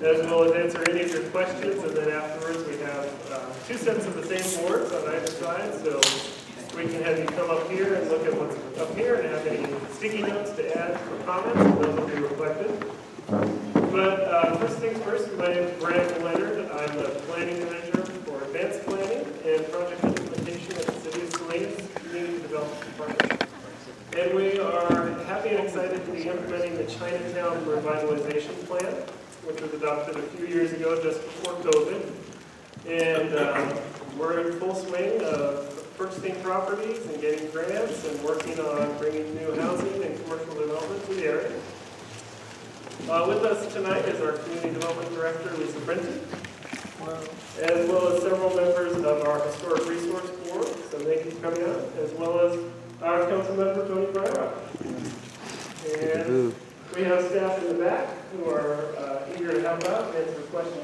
as well as answer any of your questions. And then afterwards, we have 2 sets of the same boards on either side, so we can have you come up here and look at what's up here and have any sticky notes to add for comments, and those will be reflected. But first things first, my name is Brad Leonard. I'm the planning manager for advanced planning and project implementation at the City of Salinas Community Development Department. And we are happy and excited to be implementing the Chinatown Revitalization Plan, which was adopted a few years ago just before COVID. And we're in full swing of purchasing properties and getting grants and working on bringing new housing and commercial development to the area. With us tonight is our Community Development Director, Lisa Brenton, as well as several members of our Historic Resource Board, so thank you for coming out, as well as our Council Member, Tony Breyer. And we have staff in the back who are eager to help out and answer questions.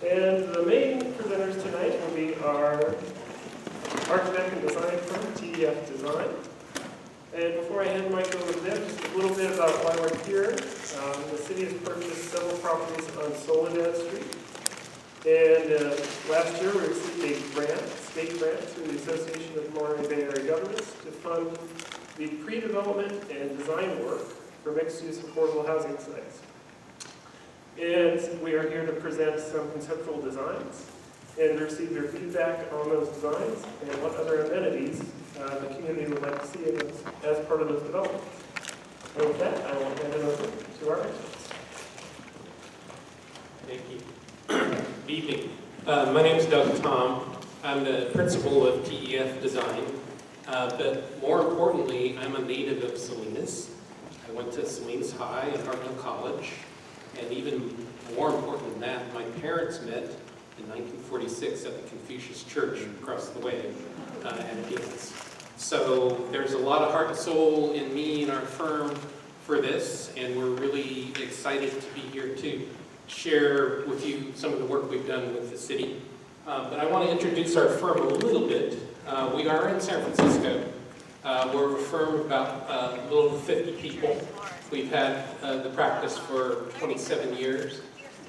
And the main presenters tonight will be our architect and design firm, TDF Design. And before I hand the mic over to them, just a little bit about why we're here. The city has purchased several properties on Soledad Street. And last year we received a grant, state grant, through the Association of Monterey Bay Area Governments to fund the pre-development and design work for mixed-use affordable housing sites. And we are here to present some conceptual designs and receive your feedback on those designs and what other amenities the community would like to see as part of those developments. And with that, I will hand it over to our experts. Thank you. Good evening. My name is Doug Tom. I'm the principal of TEF Design, but more importantly, I'm a native of Salinas. I went to Salinas High and Hartnell College, and even more important than that, my parents met in 1946 at the Confucius Church across the way at Phoenix. So there's a lot of heart and soul in me and our firm for this, and we're really excited to be here to share with you some of the work we've done with the city. But I want to introduce our firm a little bit. We are in San Francisco. We're a firm of about a little over 50 people. We've had the practice for 27 years,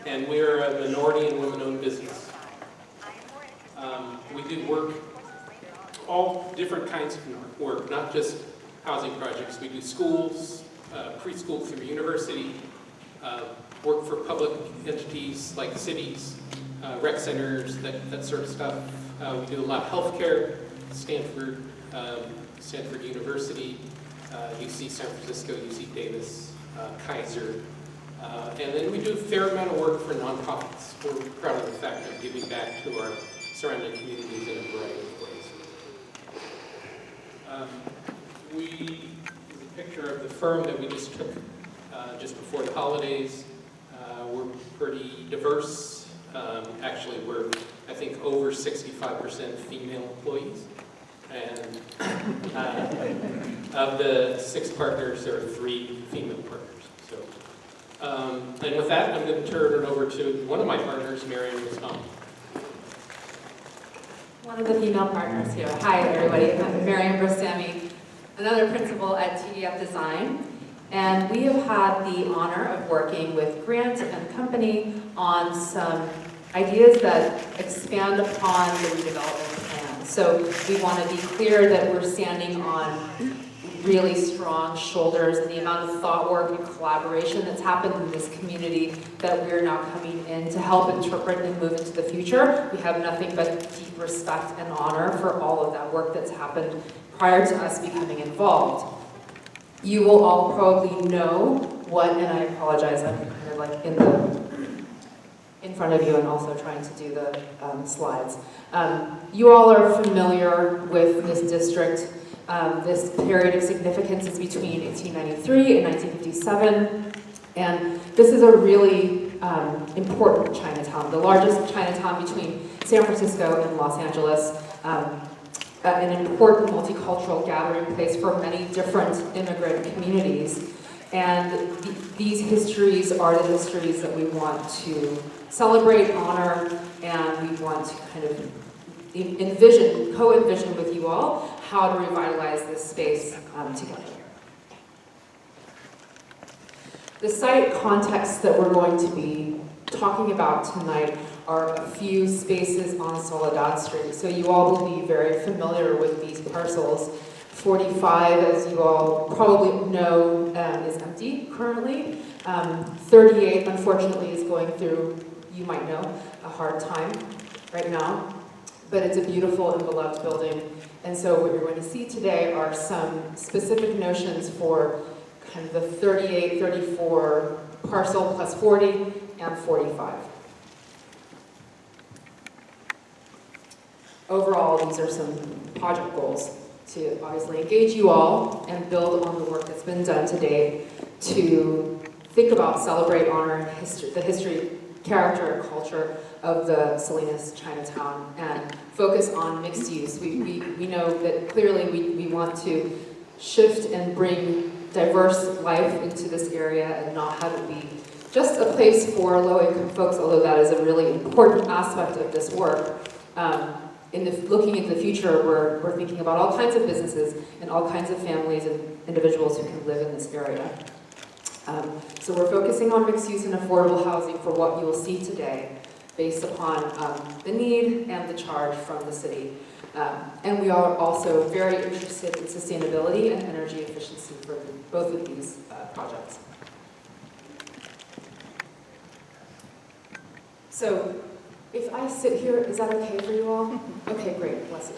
and we're a minority and women-owned business. We do work, all different kinds of work, not just housing projects. We do schools, preschool through university, work for public entities like cities, rec centers, that sort of stuff. We do a lot of healthcare, Stanford University, UC San Francisco, UC Davis, Kaiser. And then we do a fair amount of work for nonprofits. We're proud of the fact of giving back to our surrounding communities in a variety of ways. This is a picture of the firm that we just took just before the holidays. We're pretty diverse. Actually, we're, I think, over 65% female employees. And of the 6 partners, there are 3 female partners. So, and with that, I'm going to turn it over to one of my partners, Marion Wisconsin. One of the female partners here. Hi, everybody. I'm Mariam Brostami, another principal at TDF Design. And we have had the honor of working with Grant and company on some ideas that expand upon the redevelopment plan. So we want to be clear that we're standing on really strong shoulders, and the amount of thought work and collaboration that's happened in this community that we're now coming in to help interpret and move into the future. We have nothing but deep respect and honor for all of that work that's happened prior to us becoming involved. You will all probably know what, and I apologize, I'm kind of like in front of you and also trying to do the slides. You all are familiar with this district. This period of significance is between 1893 and 1957, and this is a really important Chinatown, the largest Chinatown between San Francisco and Los Angeles, an important multicultural gathering place for many different immigrant communities. And these histories are the histories that we want to celebrate, honor, and we want to kind of co-envision with you all how to revitalize this space together. The site context that we're going to be talking about tonight are a few spaces on Soledad Street. So you all will be very familiar with these parcels. 45, as you all probably know, is empty currently. 38, unfortunately, is going through, you might know, a hard time right now. But it's a beautiful and beloved building. And so what you're going to see today are some specific notions for kind of the 38, 34 parcel plus 40 and 45. Overall, these are some project goals to obviously engage you all and build on the work that's been done to date to think about, celebrate, honor the history, character, and culture of the Salinas Chinatown and focus on mixed use. We know that clearly we want to shift and bring diverse life into this area and not have it be just a place for low-income folks, although that is a really important aspect of this work. Looking into the future, we're thinking about all kinds of businesses and all kinds of families and individuals who can live in this area. So we're focusing on mixed use and affordable housing for what you will see today, based upon the need and the charge from the city. And we are also very interested in sustainability and energy efficiency for both of these projects. So if I sit here, is that okay for you all? Okay, great, bless you.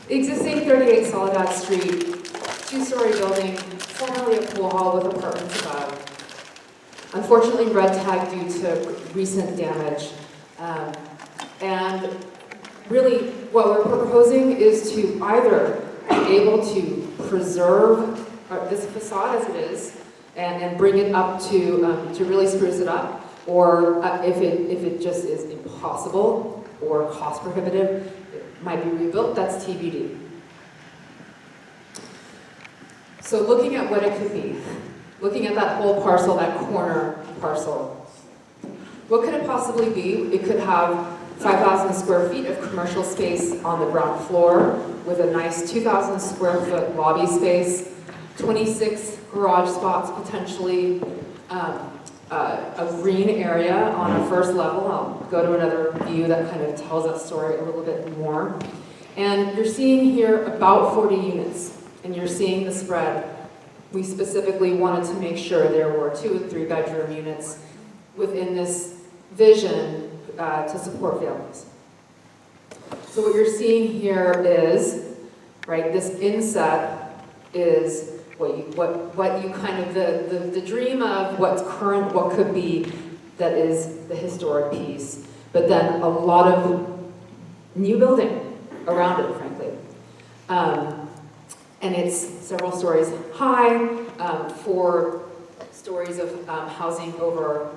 Existing 38 Soledad Street, two-story building, formerly a pool hall with apartments above. Unfortunately, red tag due to recent damage. And really, what we're proposing is to either be able to preserve this facade as it is and bring it up to really spruce it up, or if it just is impossible or cost prohibitive, it might be rebuilt. That's TBD. So looking at what it could be, looking at that whole parcel, that corner parcel, what could it possibly be? It could have 5,000 square feet of commercial space on the ground floor with a nice 2,000 square foot lobby space, 26 garage spots potentially, a green area on a first level. I'll go to another view that kind of tells that story a little bit more. And you're seeing here about 40 units, and you're seeing the spread. We specifically wanted to make sure there were 2 and 3 bedroom units within this vision to support families. So what you're seeing here is, right, this inset is what you kind of, the dream of what's current, what could be, that is the historic piece. But then a lot of new building around it, frankly. And it's several stories high, 4 stories of housing over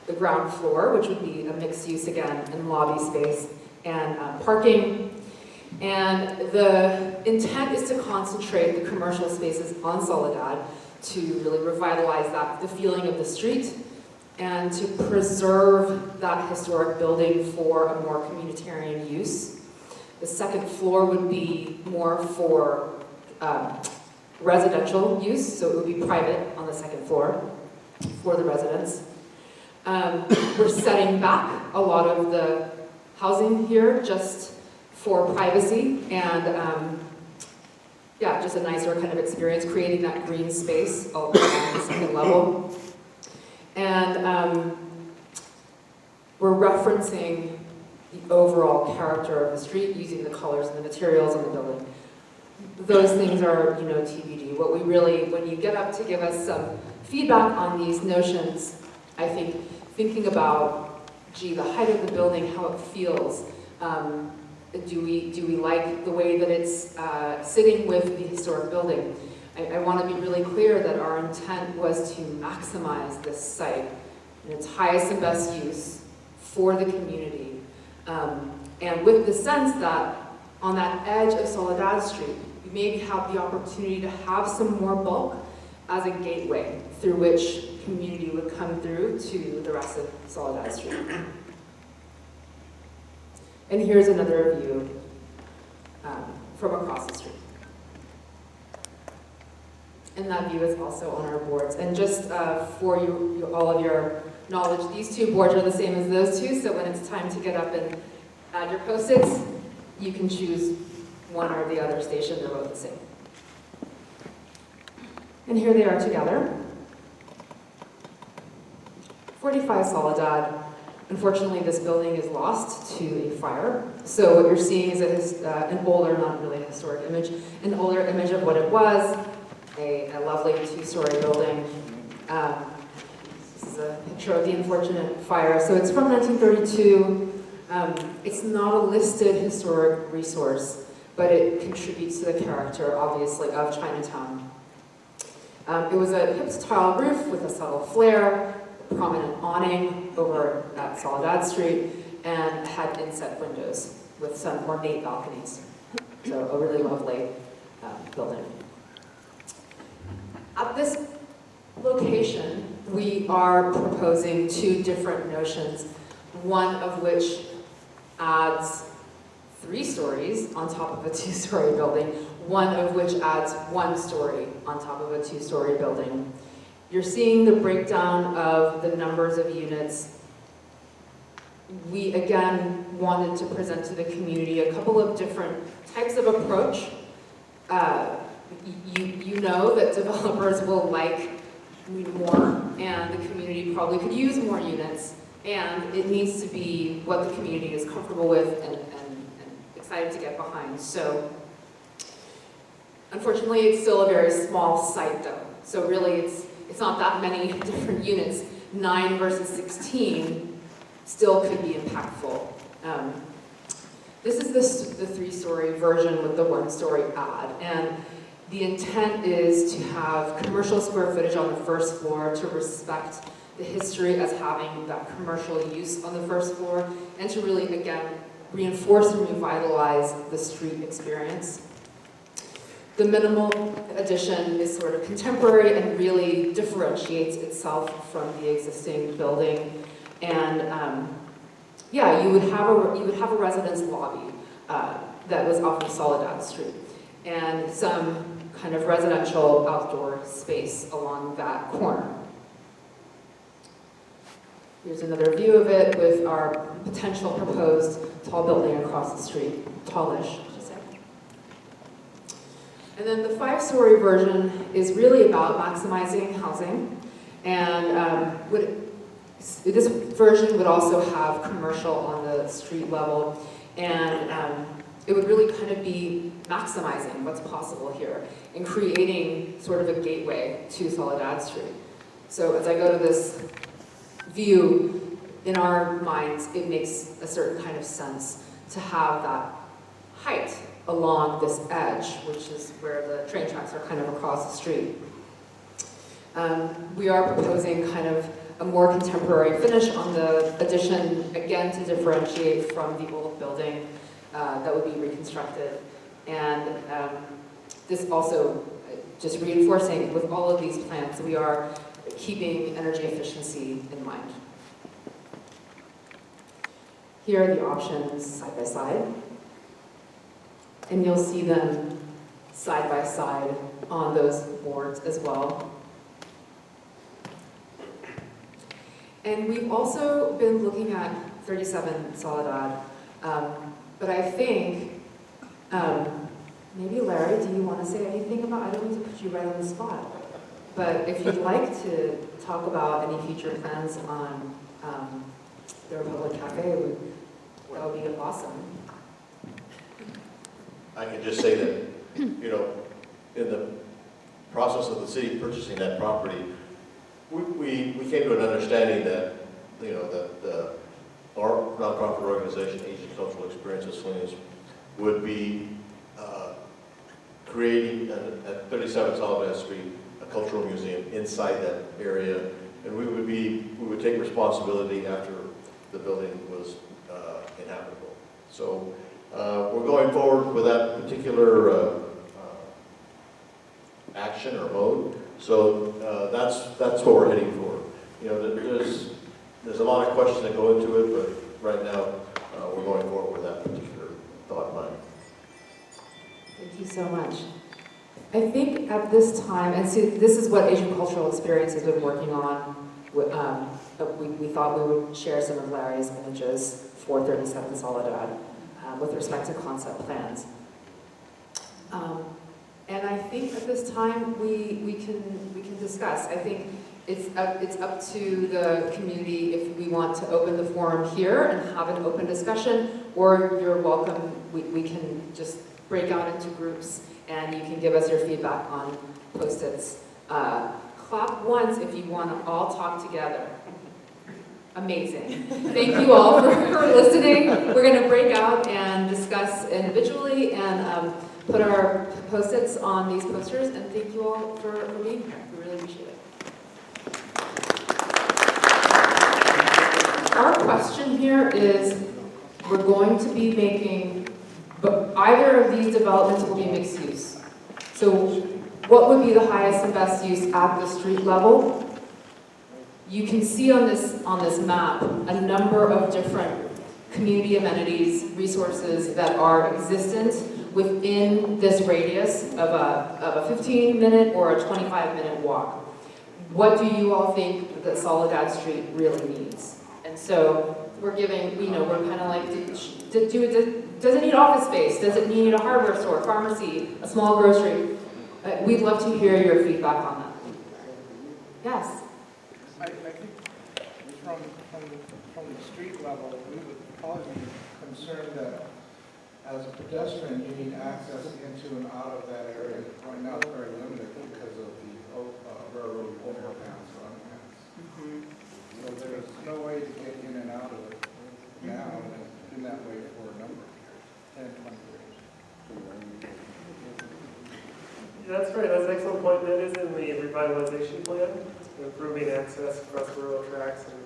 the ground floor, which would be a mixed use again, and lobby space, and parking. And the intent is to concentrate the commercial spaces on Soledad to really revitalize the feeling of the street and to preserve that historic building for a more communitarian use. The second floor would be more for residential use, so it would be private on the second floor for the residents. We're setting back a lot of the housing here just for privacy and yeah, just a nicer kind of experience, creating that green space on the second level. And we're referencing the overall character of the street using the colors and the materials on the building. Those things are, TBD. What we really, when you get up to give us some feedback on these notions, I think thinking about, the height of the building, how it feels. Do we like the way that it's sitting with the historic building? I want to be really clear that our intent was to maximize this site in its highest and best use for the community. And with the sense that on that edge of Soledad Street, you maybe have the opportunity to have some more bulk as a gateway through which community would come through to the rest of Soledad Street. And here's another view from across the street. And that view is also on our boards. And just for all of your knowledge, these two boards are the same as those two, so when it's time to get up and add your Post-its, you can choose one or the other station, they're both the same. And here they are together. 45 Soledad. Unfortunately, this building is lost to a fire. So what you're seeing is an older, not really a historic image, an older image of what it was, a lovely two-story building. This is a picture of the unfortunate fire. So it's from 1932. It's not a listed historic resource, but it contributes to the character, obviously, of Chinatown. It was a hip-style roof with a subtle flare, a prominent awning over at Soledad Street, and had inset windows with some ornate balconies. So a really lovely building. At this location, we are proposing two different notions, one of which adds 3 stories on top of a 2-story building, one of which adds 1 story on top of a 2-story building. You're seeing the breakdown of the numbers of units. We, again, wanted to present to the community a couple of different types of approach. You know that developers will like more, and the community probably could use more units, and it needs to be what the community is comfortable with and excited to get behind. So, unfortunately, it's still a very small site, though. So really, it's not that many different units. 9 versus 16 still could be impactful. This is the 3-story version with the 1-story add, and the intent is to have commercial square footage on the first floor to respect the history as having that commercial use on the first floor, and to really, again, reinforce and revitalize the street experience. The minimal addition is sort of contemporary and really differentiates itself from the existing building. And yeah, you would have a residence lobby that was off of Soledad Street, and some kind of residential outdoor space along that corner. Here's another view of it with our potential proposed tall building across the street, tallish, I should say. And then the 5-story version is really about maximizing housing, and this version would also have commercial on the street level, and it would really kind of be maximizing what's possible here and creating sort of a gateway to Soledad Street. So as I go to this view, in our minds, it makes a certain kind of sense to have that height along this edge, which is where the train tracks are kind of across the street. We are proposing kind of a more contemporary finish on the addition, again, to differentiate from the old building that would be reconstructed. And this also, just reinforcing with all of these plans, we are keeping energy efficiency in mind. Here are the options side by side. And you'll see them side by side on those boards as well. And we've also been looking at 37 Soledad, but I think, maybe Larry, do you want to say anything about, I don't mean to put you right on the spot, but if you'd like to talk about any future plans on the Republic Cafe, that would be awesome. I can just say that, you know, in the process of the city purchasing that property, we came to an understanding that, you know, that our nonprofit organization, Asian Cultural Experiences Salinas, would be creating at 37 Soledad Street a cultural museum inside that area, and we would take responsibility after the building was inhabitable. So we're going forward with that particular action or mode. So that's what we're heading for. You know, there's a lot of questions that go into it, but right now we're going forward with that particular thought in mind. Thank you so much. I think at this time, and see, this is what Asian Cultural Experience has been working on. We thought we would share some of Larry's images for 37 Soledad with respect to concept plans. And I think at this time we can discuss. I think it's up to the community if we want to open the forum here and have an open discussion, or you're welcome. We can just break out into groups and you can give us your feedback on post-its. Clap once if you want to all talk together. Amazing. Thank you all for listening. We're going to break out and discuss individually and put our post-its on these posters, and thank you all for being here. We really appreciate it. Our question here is, we're going to be making, but either of these developments will be mixed use. So what would be the highest and best use at the street level? You can see on this map a number of different community amenities, resources that are existent within this radius of a 15-minute or a 25-minute walk. What do you all think that Soledad Street really needs? And so we're giving, we're kind of like, does it need office space? Does it need a hardware store, pharmacy, a small grocery? We'd love to hear your feedback on that. Yes? I think from the street level, we would probably be concerned that as a pedestrian, you need access into and out of that area. Right now, it's very limited because of the railroad overpass or underpass. So there's no way to get in and out of it now, and it's been that way for a number of years, 10, 20 years. That's right, that's an excellent point. That is in the revitalization plan, improving access across the railroad tracks and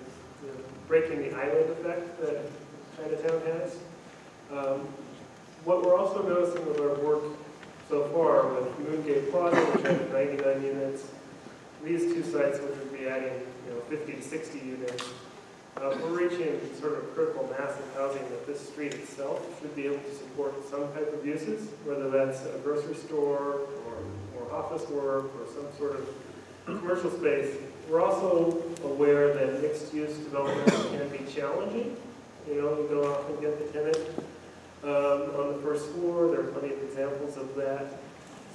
breaking the island effect that Chinatown has. What we're also noticing with our work so far with Moongate Plaza, which has 99 units, these two sites, which would be adding 50 to 60 units, we're reaching sort of critical mass of housing that this street itself should be able to support some type of uses, whether that's a grocery store or office work or some sort of commercial space. We're also aware that mixed-use development can be challenging. You don't often get the tenant on the first floor. There are plenty of examples of that.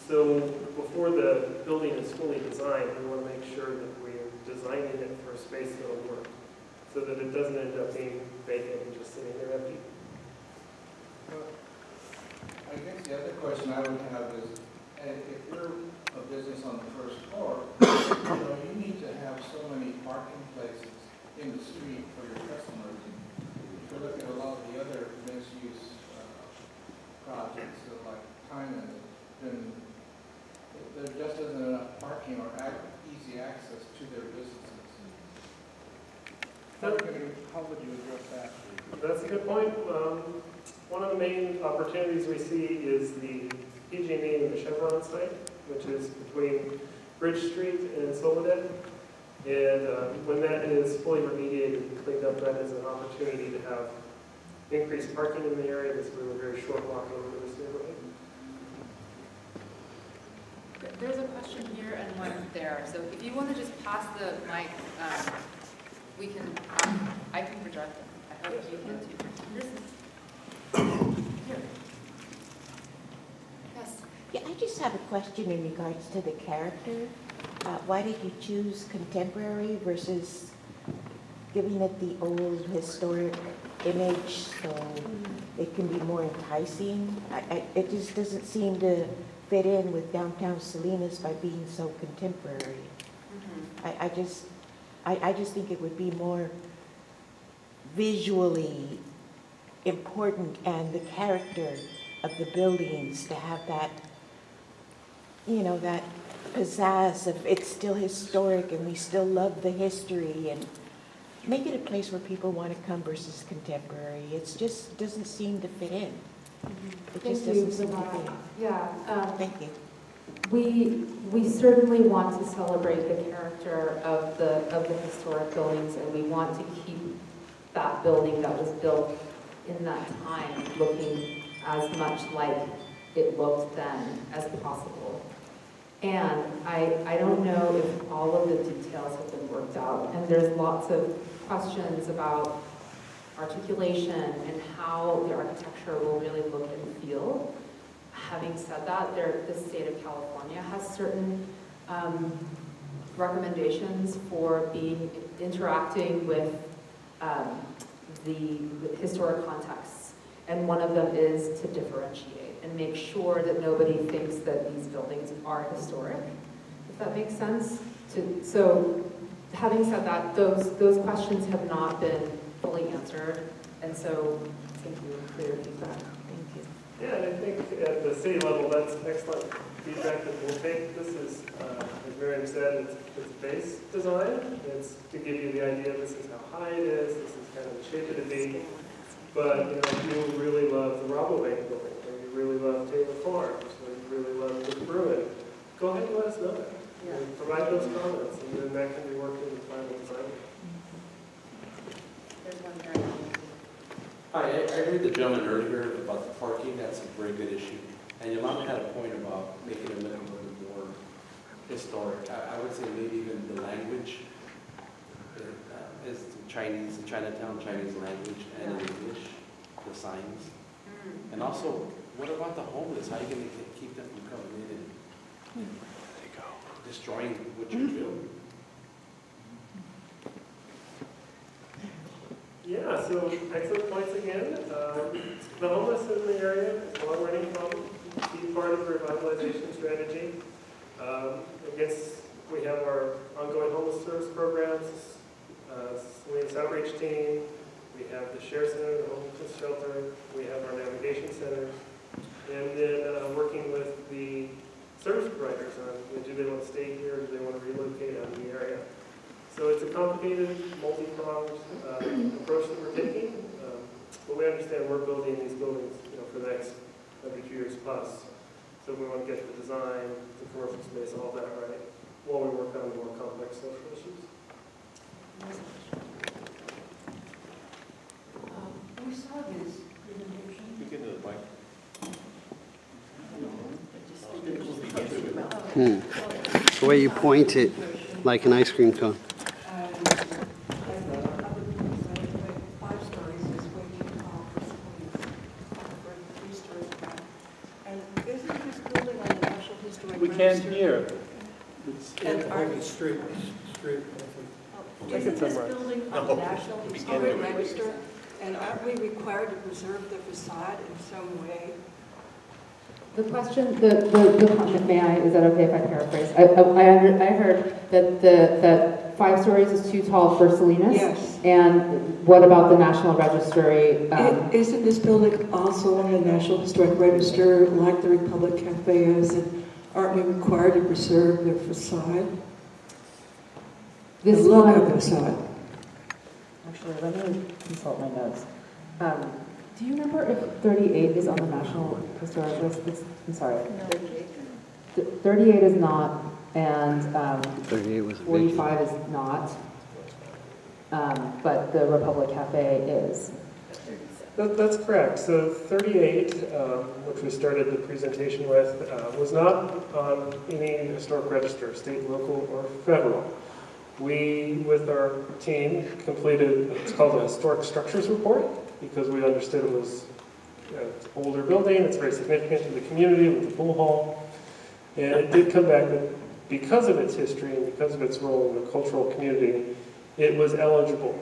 So before the building is fully designed, we want to make sure that we're designing it for a space that will work, so that it doesn't end up being vacant and just sitting there empty. I guess the other question I would have is, if you're a business on the first floor, you need to have so many parking places in the street for your customers. If you look at a lot of the other mixed-use projects, like China, then there just isn't enough parking or easy access to their businesses. How would you address that? That's a good point. One of the main opportunities we see is the PG&E and the Chevron site, which is between Bridge Street and Soledad. And when that is fully remediated and cleaned up, that is an opportunity to have increased parking in the area. This will be a very short walk over to this neighborhood. There's a question here and one there. So if you want to just pass the mic, we can. I can project them. I hope you can too. This is here. Yes. Yeah, I just have a question in regards to the character. Why did you choose contemporary versus giving it the old historic image so it can be more enticing? It just doesn't seem to fit in with downtown Salinas by being so contemporary. I just think it would be more visually important, and the character of the buildings to have that, that pizzazz of it's still historic and we still love the history, and make it a place where people want to come versus contemporary. It just doesn't seem to fit in. It just doesn't seem to fit in. Yeah. Thank you. We certainly want to celebrate the character of the historic buildings, and we want to keep that building that was built in that time looking as much like it looked then as possible. And I don't know if all of the details have been worked out. And there's lots of questions about articulation and how the architecture will really look and feel. Having said that, the state of California has certain recommendations for interacting with the historic contexts. And one of them is to differentiate and make sure that nobody thinks that these buildings are historic, if that makes sense. So having said that, those questions have not been fully answered, and so thank you for your feedback. Thank you. Yeah, and I think at the city level, that's excellent feedback that we'll take. This is, as Miriam said, it's base design. It's to give you the idea this is how high it is, this is kind of the shape of the beam. But if you really love the Rabobank building, or you really love Taylor Farms, or you really love the Bruin, go ahead and let us know that. Yeah. And provide those comments, and then that can be worked in the final design. There's one guy. Hi, I heard the gentleman earlier about the parking. That's a very good issue. And your mom had a point about making it look a little bit more historic. I would say maybe even the language is Chinese, Chinatown Chinese language, and in English, the signs. And also, what about the homeless? How are you going to keep them from coming in and destroying what you're doing? Yeah, so excellent points again. The homeless in the area is a long-running problem, key part of the revitalization strategy. I guess we have our ongoing homeless service programs, Salinas outreach team, we have the share center, the homeless shelter, we have our navigation center, and then working with the service providers on do they want to stay here or do they want to relocate out of the area. So it's a complicated, multi-pronged approach that we're taking, but we understand we're building these buildings for the next 100 years plus. So we want to get the design, the commercial space, all that right, while we work on the more complex social issues. We saw this presentation. You get to the mic. The way you point it, like an ice cream cone. 5 stories is way too tall for a 3-story back. And isn't this building on the National Historic We can't Register? hear. It's And in are- the street. Isn't this building on the National Historic Register? And aren't we required to preserve the facade in some way? The question, may I, is that okay if I paraphrase? I heard that 5 stories is too tall for Salinas? Yes. And what about the National Registry? Isn't this building also on the National Historic Register, like the Republic Cafe is? And aren't we required to preserve their facade? The This look one, of the facade. actually, let me consult my notes. Do you remember if 38 is on the National Historic List? I'm sorry. 38 is not, and 38 was a big 45 is not, but the Republic Cafe is. That's correct. So 38, which we started the presentation with, was not on any historic register, state, local, or federal. We, with our team, completed what's called a historic structures report because we understood it was an older building, it's very significant to the community with the pool hall. And it did come back that because of its history and because of its role in the cultural community, it was eligible.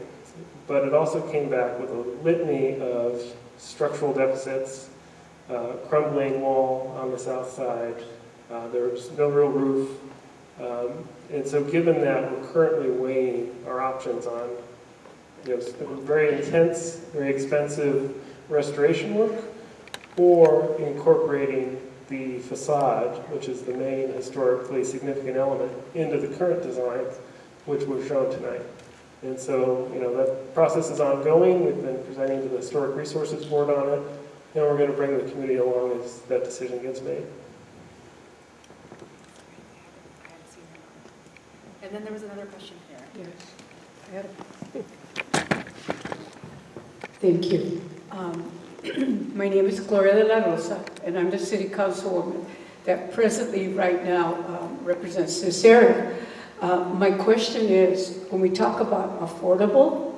But it also came back with a litany of structural deficits, crumbling wall on the south side, there was no real roof. And so given that, we're currently weighing our options on very intense, very expensive restoration work, or incorporating the facade, which is the main historically significant element, into the current designs, which we've shown tonight. And so, that process is ongoing. We've been presenting to the Historic Resources Board on it, and we're going to bring the community along as that decision gets made. And then there was another question here. Yes. Thank you. My name is Gloria de la Rosa, and I'm the city councilwoman. that presently, right now, represents this area. My question is, when we talk about affordable,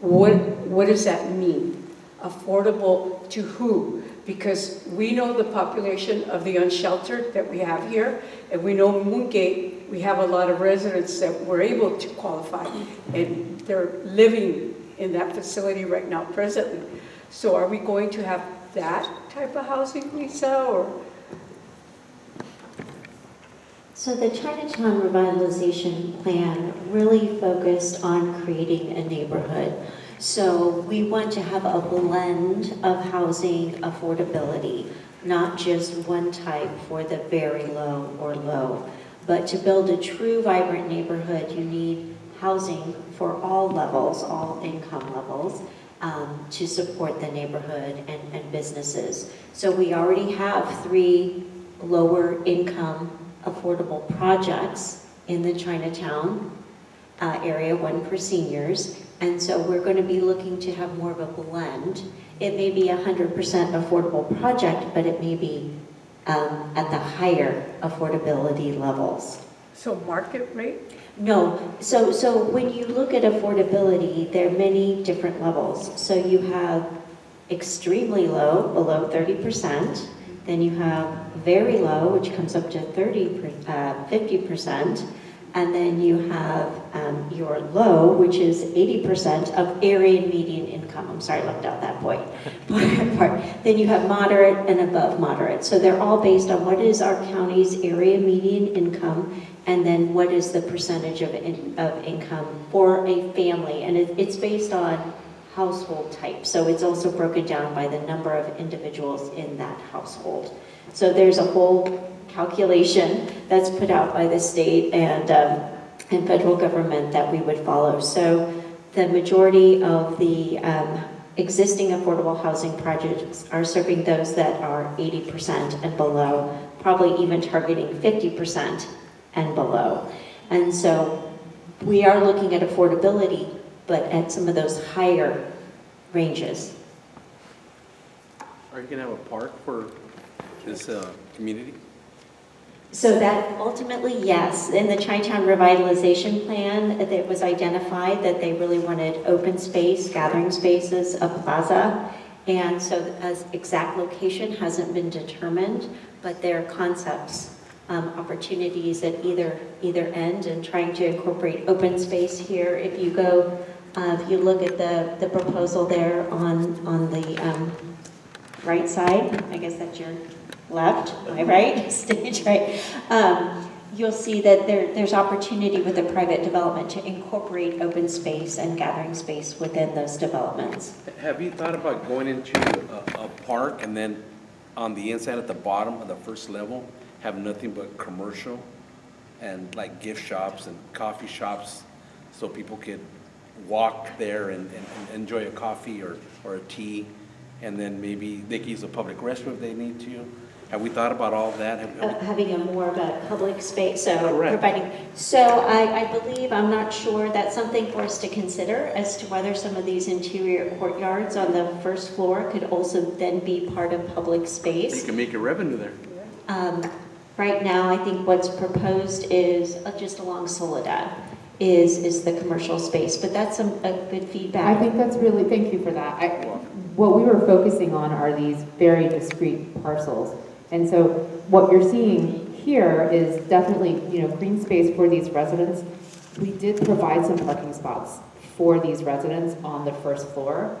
what does that mean? Affordable to who? Because we know the population of the unsheltered that we have here, and we know Moongate, we have a lot of residents that were able to qualify, and they're living in that facility right now presently. So are we going to have that type of housing, Lisa, or? So the Chinatown revitalization plan really focused on creating a neighborhood. So we want to have a blend of housing affordability, not just one type for the very low or low. But to build a true vibrant neighborhood, you need housing for all levels, all income levels, to support the neighborhood and businesses. So we already have 3 lower income affordable projects in the Chinatown area, 1 for seniors. And so we're going to be looking to have more of a blend. It may be 100% affordable project, but it may be at the higher affordability levels. So market rate? No, so when you look at affordability, there are many different levels. So you have extremely low, below 30%. Then you have very low, which comes up to 50%. And then you have your low, which is 80% of area median income. I'm sorry, I left out that point. Then you have moderate and above moderate. So they're all based on what is our county's area median income, and then what is the percentage of income for a family. And it's based on household type. So it's also broken down by the number of individuals in that household. So there's a whole calculation that's put out by the state and federal government that we would follow. So the majority of the existing affordable housing projects are serving those that are 80% and below, probably even targeting 50% and below. And so we are looking at affordability, but at some of those higher ranges. Are you gonna have a park for this community? So that ultimately, yes, in the Chinatown revitalization plan, it was identified that they really wanted open space, gathering spaces, a plaza. And so the exact location hasn't been determined, but there are concepts, opportunities at either end, and trying to incorporate open space here. If you go, if you look at the proposal there on the right side, I guess that's your left, my right, stage right, you'll see that there's opportunity with the private development to incorporate open space and gathering space within those developments. Have you thought about going into a park and then on the inside at the bottom of the first level have nothing but commercial and like gift shops and coffee shops so people could walk there and enjoy a coffee or a tea, and then maybe they can use a public restroom if they need to? Have we thought about all that? Having a more of a public space, so Correct. providing. So I believe, I'm not sure, that's something for us to consider as to whether some of these interior courtyards on the first floor could also then be part of public space. You can make a revenue there. Right now, I think what's proposed is just along Soledad is the commercial space, but that's a good feedback. I think that's really, thank you for that. What we were focusing on are these very discrete parcels. And so what you're seeing here is definitely, green space for these residents. We did provide some parking spots for these residents on the first floor,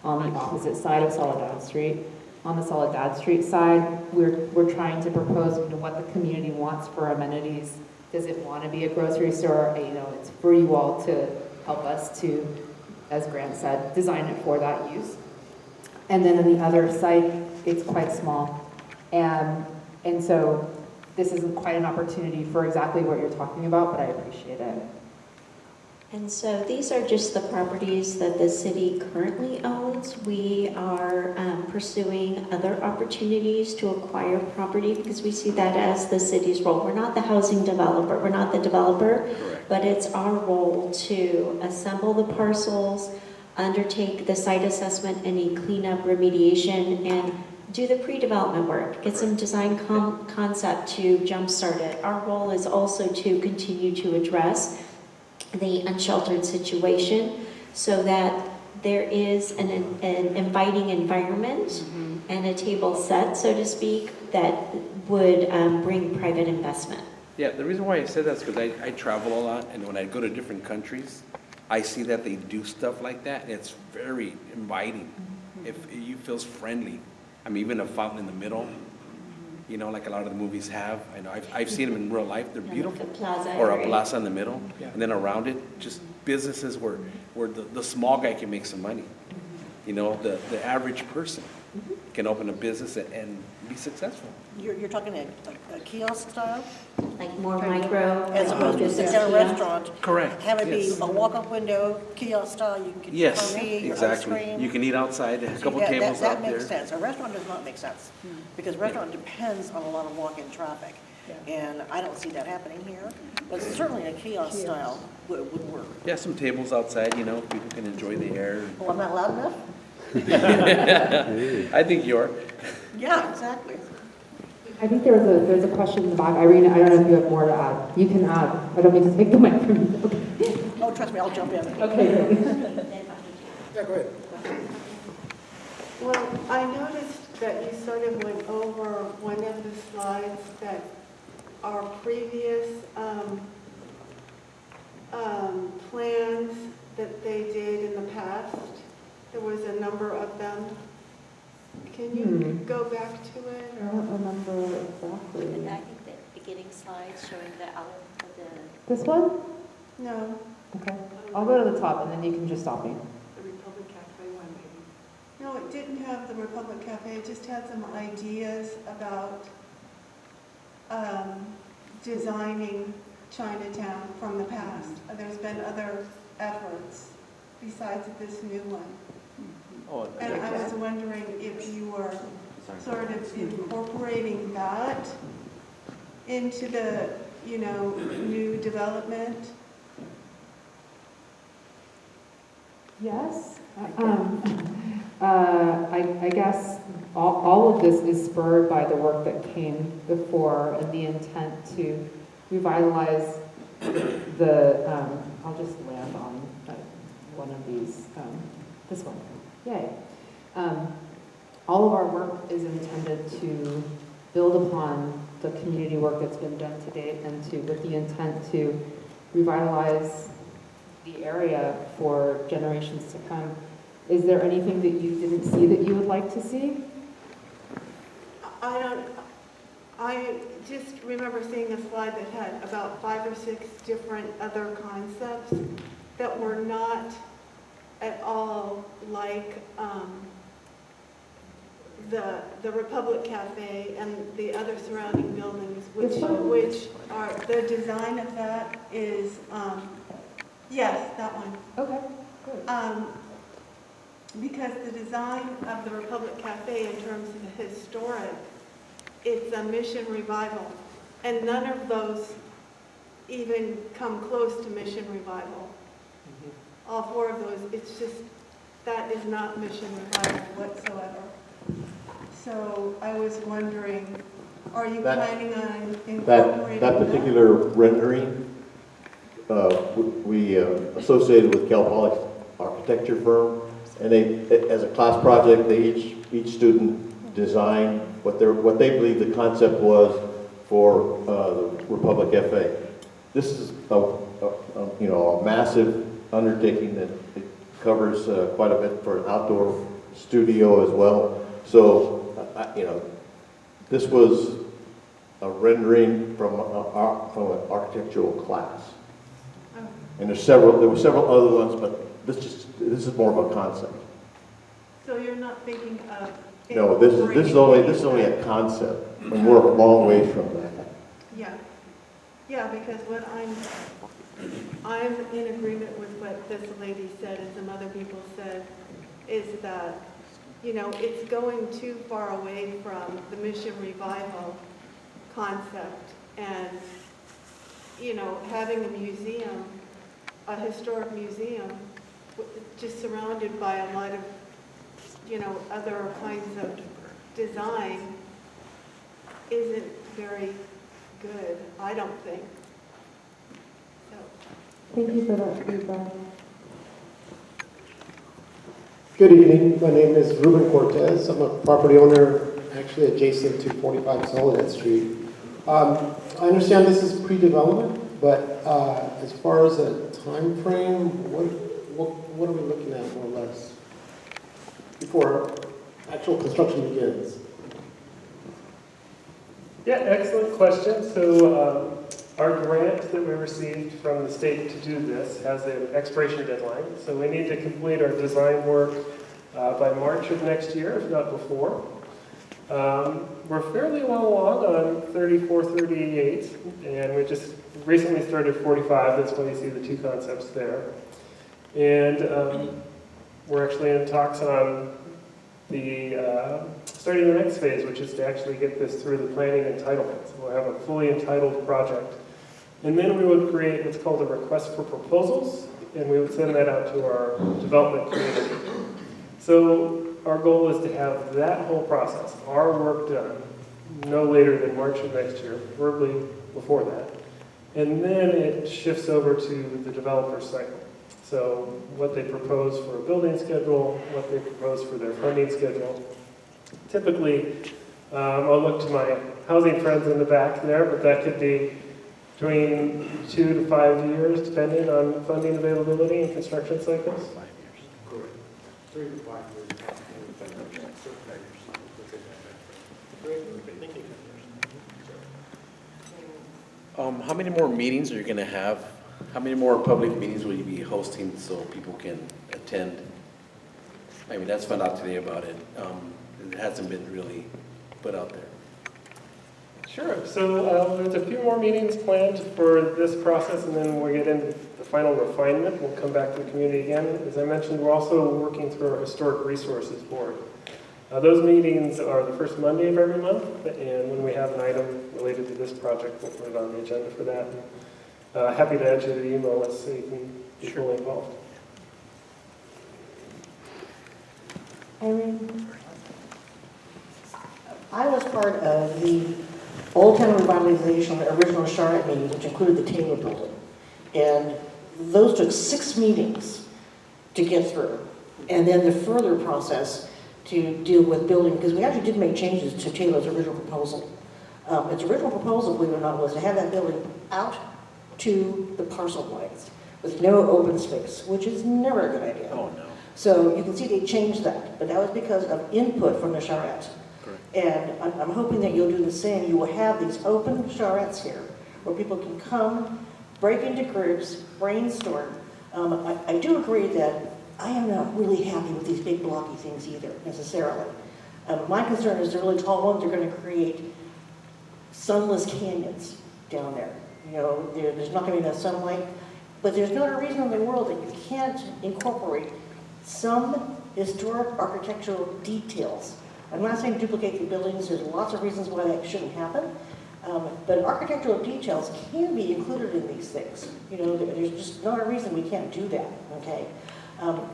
on the opposite side of Soledad Street. On the Soledad Street side, we're trying to propose what the community wants for amenities. Does it want to be a grocery store? It's for you all to help us to, as Grant said, design it for that use. And then on the other side, it's quite small. And so this isn't quite an opportunity for exactly what you're talking about, but I appreciate it. And so these are just the properties that the city currently owns. We are pursuing other opportunities to acquire property because we see that as the city's role. We're not the housing developer, we're not the developer, but it's our role to assemble the parcels, undertake the site assessment, any cleanup, remediation, and do the pre-development work, get some design concept to jumpstart it. Our role is also to continue to address the unsheltered situation so that there is an inviting environment and a table set, so to speak, that would bring private investment. Yeah, the reason why I said that is because I travel a lot, and when I go to different countries, I see that they do stuff like that, and it's very inviting. If you feels friendly. I mean, even a fountain in the middle, you know, like a lot of the movies have. I know I've seen them in real life. They're beautiful. The plaza Or a area. plaza in the middle, and then around it, just businesses where the small guy can make some money. You know, the average person can open a business and be successful. You're talking a kiosk style? Like more micro. As opposed to business sit in a kiosk. restaurant? Correct. Have it be Yes. a walk-up window kiosk style, you can get your Yes, coffee, your ice exactly. cream. You can eat outside, a couple See, tables that out there. makes sense. A restaurant does not make sense, because restaurant depends on a lot of walk-in traffic. And I don't see that happening here, but certainly a kiosk style would work. Yeah, some tables outside, you know, people can enjoy the air. Oh, I'm not loud enough? I think you're. Yeah, exactly. I think there's a question in the back. Irene, I don't know if you have more to add. You can add. I don't mean to take the mic from you. Okay. Oh, trust me, I'll jump in. Okay, great. Yeah, go ahead. Well, I noticed that you sort of went over one of the slides that our previous plans that they did in the past. There was a number of them. Can you go back to it? I don't remember exactly. And I think the beginning slides showing the This one? No, Okay. I'll go to the top and then you can just stop me. the Republic Cafe one maybe. No, it didn't have the Republic Cafe. It just had some ideas about designing Chinatown from the past. There's been other efforts besides this new one. Oh, And I was wondering if you were sort of incorporating that into the, new development. Yes. I guess all of this is spurred by the work that came before and the intent to revitalize I'll just land on one of these, this one. Yay. All of our work is intended to build upon the community work that's been done to date and with the intent to revitalize the area for generations to come. Is there anything that you didn't see that you would like to see? I just remember seeing a slide that had about 5 or 6 different other concepts that were not at all like the Republic Cafe and the other surrounding buildings, which are, the design of that is, yes, that one. Okay, good. Because the design of the Republic Cafe in terms of the historic, it's a mission revival. And none of those even come close to mission revival. All 4 of those, it's just, that is not mission revival whatsoever. So I was wondering, are you planning on incorporating That particular rendering, we associated with Cal Poly's architecture firm, and they, as a class project, each student designed what they believe the concept was for the Republic Cafe. This is a massive undertaking that it covers quite a bit for an outdoor studio as well. So, this was a rendering from an architectural class. And there were several other ones, but this is more of a concept. So you're not thinking of No, this is only a concept, and we're a long ways from that. Yeah, because what I'm in agreement with what this lady said and some other people said, is that, it's going too far away from the mission revival concept and, having a museum, a historic museum, just surrounded by a lot of, other kinds of design isn't very good, I don't think. So, Thank you for that feedback. Good evening. My name is Ruben Cortez. I'm a property owner actually adjacent to 45 Soledad Street. I understand this is pre-development, but as far as a time frame, what are we looking at more or less before actual construction begins? Yeah, excellent question. So our grant that we received from the state to do this has an expiration deadline. So we need to complete our design work by March of next year, if not before. We're fairly well along on 34, 38, and we just recently started 45. That's why you see the two concepts there. And we're actually in talks on the starting the next phase, which is to actually get this through the planning entitlement. So we'll have a fully entitled project. And then we would create what's called a request for proposals, and we would send that out to our development community. So our goal is to have that whole process, our work done, no later than March of next year, preferably before that. And then it shifts over to the developer's cycle. So what they propose for a building schedule, what they propose for their funding schedule. Typically, I'll look to my housing friends in the back there, but that could be between 2 to 5 years, depending on funding availability and construction cycles. 5 years. Correct. 3 to 5 years. How many more meetings are you going to have? How many more public meetings will you be hosting so people can attend? I mean, that's found out today about it. It hasn't been really put out there. Sure. So there's a few more meetings planned for this process, and then when we get into the final refinement, we'll come back to the community again. As I mentioned, we're also working through our Historic Resources Board. Those meetings are the first Monday of every month, and when we have an item related to this project, we'll put it on the agenda for that. And, happy to add you to the email list so you can be fully involved. Irene? I was part of the Old Town Revitalization, the original Charlotte meetings, which included the Taylor Building. And those took 6 meetings to get through. And then the further process to deal with building, because we actually did make changes to Taylor's original proposal. Its original proposal, believe it or not, was to have that building out to the parcel lines with no open space, which is never a good idea. Oh, no. So you can see they changed that, but that was because of input from the charrettes. And I'm hoping that you'll do the same. You will have these open charrettes here where people can come, break into groups, brainstorm. I do agree that I am not really happy with these big blocky things either, necessarily. My concern is the really tall ones are going to create sunless canyons down there. You know, there's not going to be enough sunlight, but there's not a reason in the world that you can't incorporate some historic architectural details. I'm not saying duplicate the buildings, there's lots of reasons why that shouldn't happen, but architectural details can be included in these things. You know, there's just not a reason we can't do that, okay?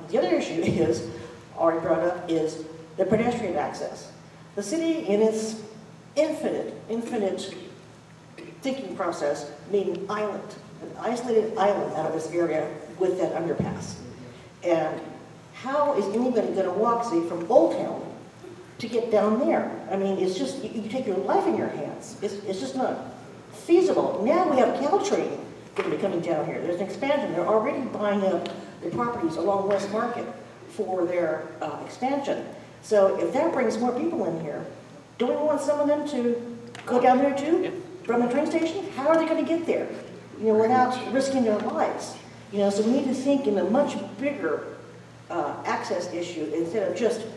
The other issue is, already brought up, is the pedestrian access. The city, in its infinite thinking process, made an island, an isolated island out of this area with that underpass. And how is anybody going to walk, say, from Old Town to get down there? I mean, it's just, you take your life in your hands. It's just not feasible. Now we have Caltrain going to be coming down here. There's an expansion. They're already buying up the properties along West Market for their expansion. So if that brings more people in here, do we want some of them to go down there too? From the train station? How are they going to get there? You know, without risking their lives. You know, so we need to think in a much bigger access issue instead of just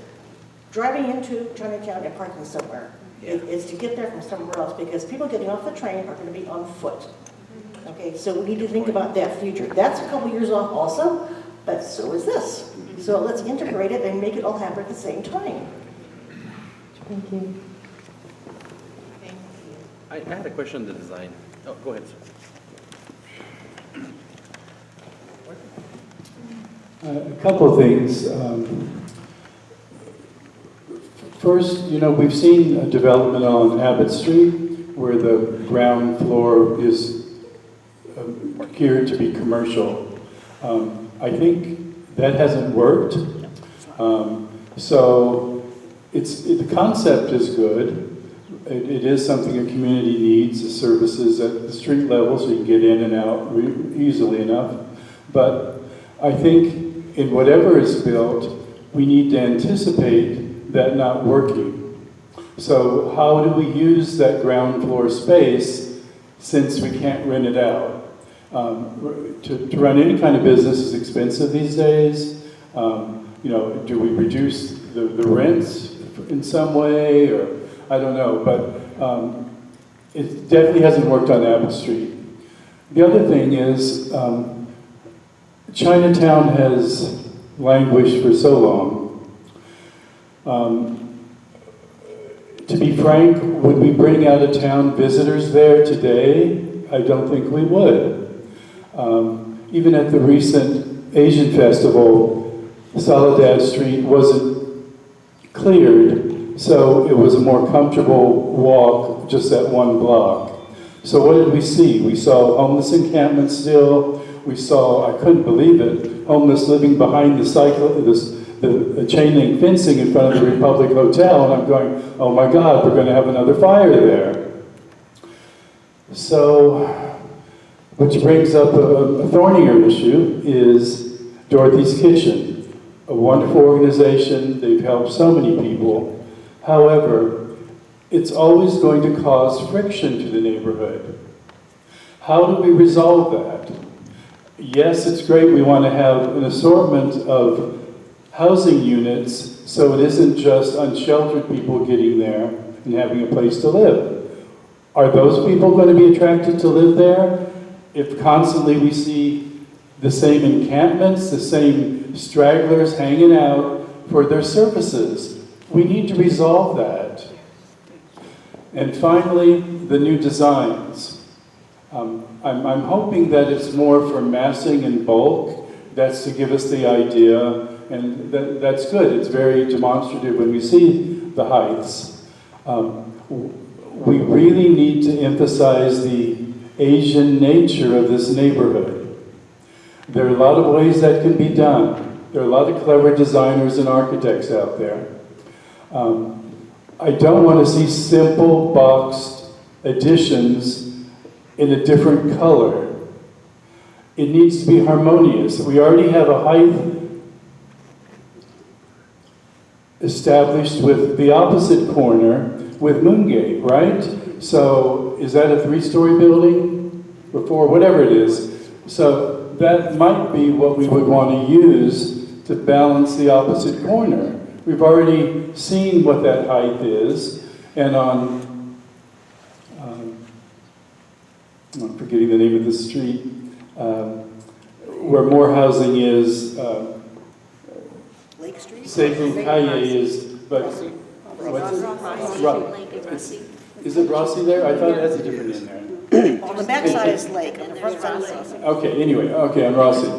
driving into Chinatown and parking somewhere. It's to get there from somewhere else, because people getting off the train are going to be on foot. Okay, so we need to think about that future. That's a couple years off also, but so is this. So let's integrate it and make it all happen at the same time. Thank you. I had a question on the design. Oh, go ahead, sir. A couple of things. First, we've seen a development on Abbott Street where the ground floor is geared to be commercial. I think that hasn't worked. So the concept is good. It is something a community needs, the services at the street level so you can get in and out easily enough. But I think in whatever is built, we need to anticipate that not working. So how do we use that ground floor space since we can't rent it out? To run any kind of business is expensive these days. Do we reduce the rents in some way, or I don't know, but it definitely hasn't worked on Abbott Street. The other thing is Chinatown has languished for so long. To be frank, would we bring out of town visitors there today? I don't think we would. Even at the recent Asian festival, Soledad Street wasn't cleared, so it was a more comfortable walk just that one block. So what did we see? We saw homeless encampments still. We saw, I couldn't believe it, homeless living behind the chain link fencing in front of the Republic Hotel, and I'm going, oh my God, we're going to have another fire there. So, which brings up a thornier issue is Dorothy's Kitchen. A wonderful organization, they've helped so many people. However, it's always going to cause friction to the neighborhood. How do we resolve that? Yes, it's great, we want to have an assortment of housing units so it isn't just unsheltered people getting there and having a place to live. Are those people going to be attracted to live there if constantly we see the same encampments, the same stragglers hanging out for their services? We need to resolve that. And finally, the new designs. I'm hoping that it's more for massing in bulk. That's to give us the idea, and that's good. It's very demonstrative when we see the heights. We really need to emphasize the Asian nature of this neighborhood. There are a lot of ways that can be done. There are a lot of clever designers and architects out there. I don't want to see simple boxed additions in a different color. It needs to be harmonious. We already have a height established with the opposite corner with Moongate, right? So is that a 3-story building? Or 4, whatever it is. So that might be what we would want to use to balance the opposite corner. We've already seen what that height is, and on, I'm forgetting the name of the street, where more housing is, Lake Street? Seibu Calle is, but what's it? Is it Rossi there? I thought it has a different name there. On the back side is Lake, on the front side is Rossi. Okay, anyway, okay, on Rossi.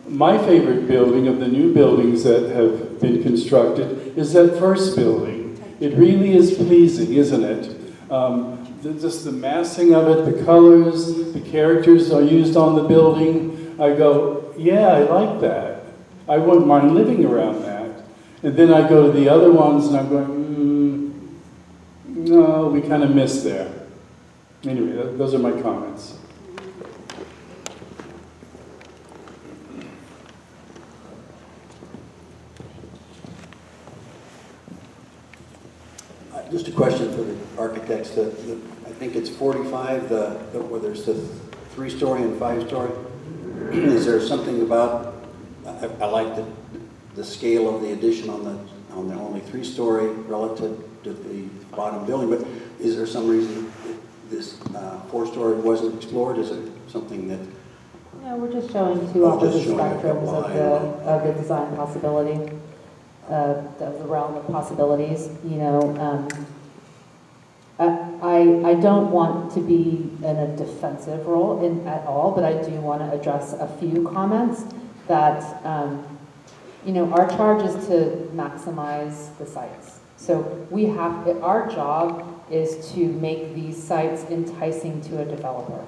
My favorite building of the new buildings that have been constructed is that first building. It really is pleasing, isn't it? Just the massing of it, the colors, the characters are used on the building. I go, yeah, I like that. I wouldn't mind living around that. And then I go to the other ones and I'm going, no, we kind of missed there. Anyway, those are my comments. Just a question for the architects. I think it's 45, where there's the 3-story and 5-story. Is there something about, I like the scale of the addition on the only 3-story relative to the bottom building, but is there some reason this 4-story wasn't explored? Is it something that... No, we're just showing two opposite spectrums of the design possibility. Of the realm of possibilities, you know. I don't want to be in a defensive role at all, but I do want to address a few comments that you know, our charge is to maximize the sites. So we have, our job is to make these sites enticing to a developer.